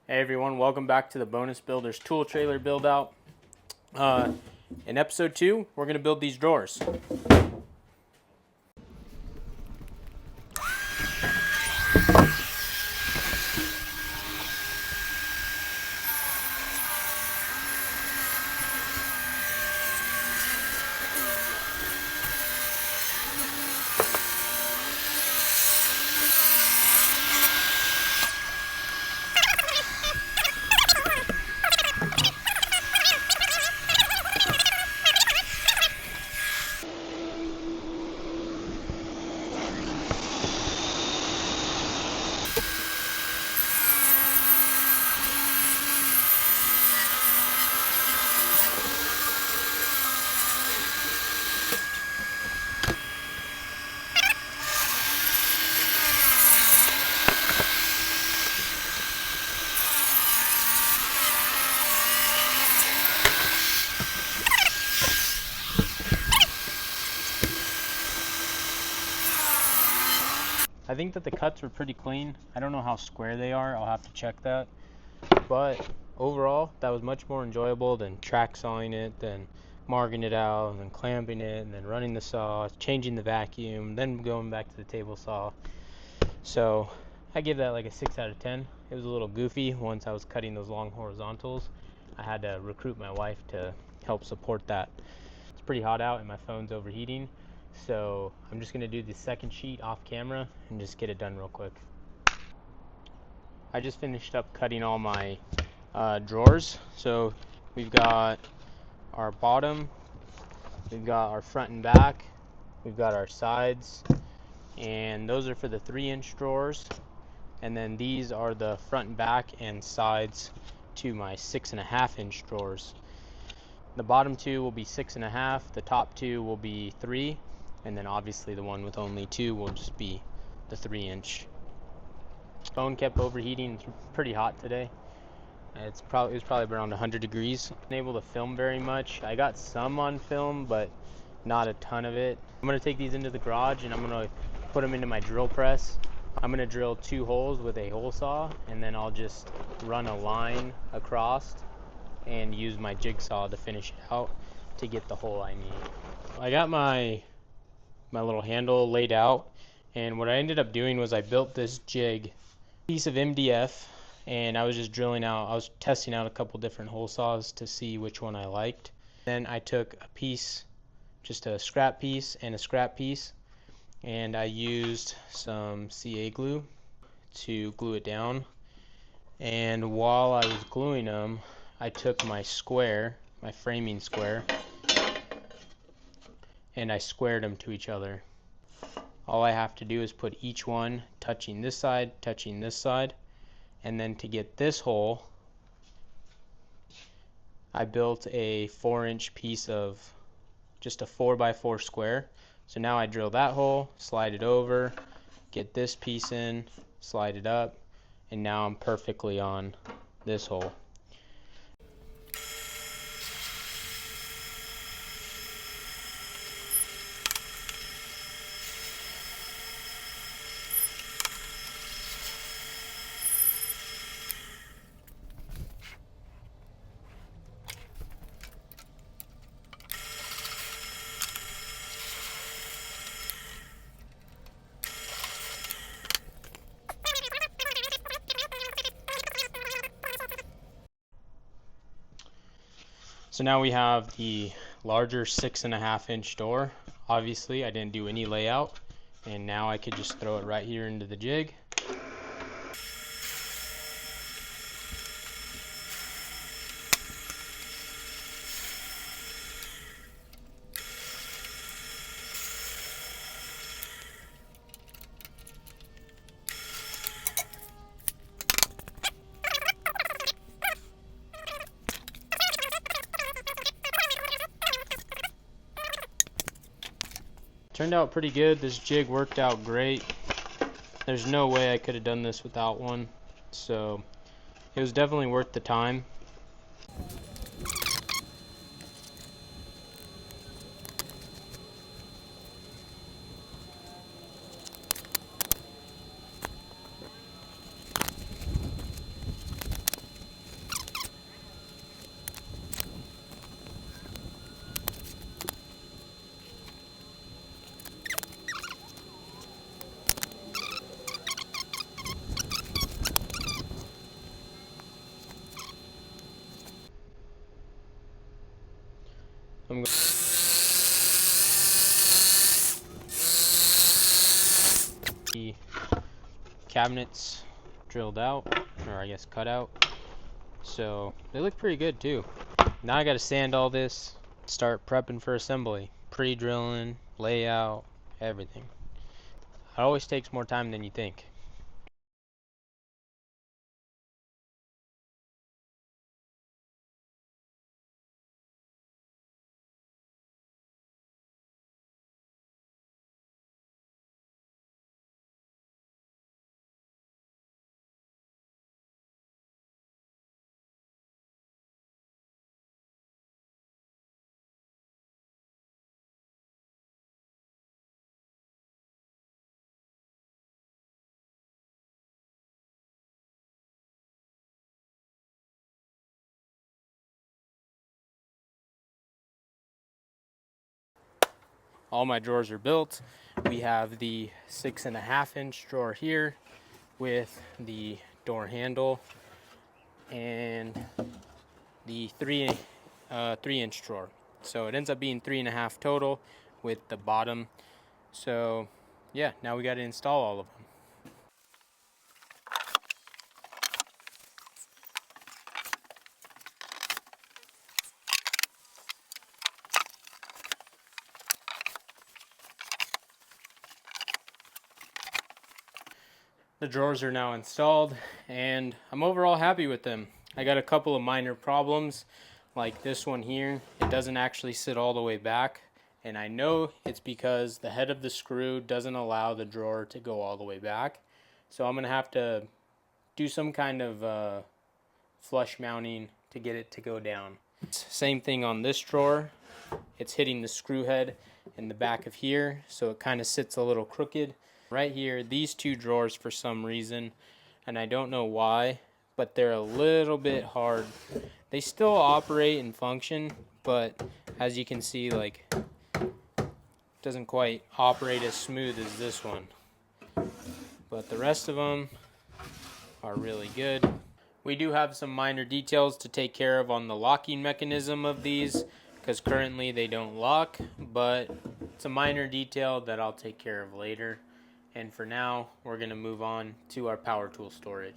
Hey everyone, welcome back to the Bonus Builders Tool Trailer Build Out. In episode 2, we're going to build these drawers. I think that the cuts were pretty clean. I don't know how square they are, I'll have to check that. But overall, that was much more enjoyable than track sawing it, than marking it out, and then clamping it, and then running the saw, changing the vacuum, then going back to the table saw. So I give that like a 6 out of 10. It was a little goofy once I was cutting those long horizontals. I had to recruit my wife to help support that. It's pretty hot out and my phone's overheating. So I'm just going to do the second sheet off camera and just get it done real quick. I just finished up cutting all my drawers. So we've got our bottom, we've got our front and back, we've got our sides, and those are for the 3-inch drawers. And then these are the front and back and sides to my 6.5-inch drawers. The bottom two will be 6.5, the top two will be 3, and then obviously the one with only 2 will just be the 3-inch. Phone kept overheating. It's pretty hot today. It was probably around 100 degrees. I wasn't able to film very much. I got some on film, but not a ton of it. I'm gonna take these into the garage and I'm gonna put them into my drill press. I'm gonna drill 2 holes with a hole saw, and then I'll just run a line across and use my jigsaw to finish it out to get the hole I need. I got my little handle laid out, and what I ended up doing was I built this jig piece of MDF, and I was just I was testing out a couple different hole saws to see which one I liked. Then I took a piece, just a scrap piece and a scrap piece, and I used some CA glue to glue it down. And while I was gluing them, I took my square, my framing square, and I squared them to each other. All I have to do is put each one touching this side, and then to get this hole, I built a 4-inch piece of just a 4x4 square. So now I drill that hole, slide it over, get this piece in, slide it up, and now I'm perfectly on this hole. So now we have the larger 6.5-inch door. Obviously I didn't do any layout, and now I could just throw it right here into the jig. Turned out pretty good. This jig worked out great. There's no way I could have done this without one, so it was definitely worth the time. I'm going the cabinets drilled out, or I guess cut out. So they look pretty good too. Now I got to sand all this, start prepping for assembly, pre-drilling, layout, everything. It always takes more time than you think. All my drawers are built. We have the 6.5-inch drawer here with the door handle, and the 3-inch drawer. So it ends up being 3.5 total with the bottom. So yeah, now we got to install all of them. The drawers are now installed and I'm overall happy with them. I got a couple of minor problems, like this one here. It doesn't actually sit all the way back, and I know it's because the head of the screw doesn't allow the drawer to go all the way back. So I'm gonna have to do some kind of flush mounting to get it to go down. Same thing on this drawer. It's hitting the screw head in the back of here, so it kind of sits a little crooked. Right here, these two drawers, for some reason, and I don't know why, but they're a little bit hard. They still operate and function, but as you can see, like, doesn't quite operate as smooth as this one. But the rest of them are really good. We do have some minor details to take care of on the locking mechanism of these, because currently they don't lock, but it's a minor detail that I'll take care of later. And for now, we're going to move on to our power tool storage.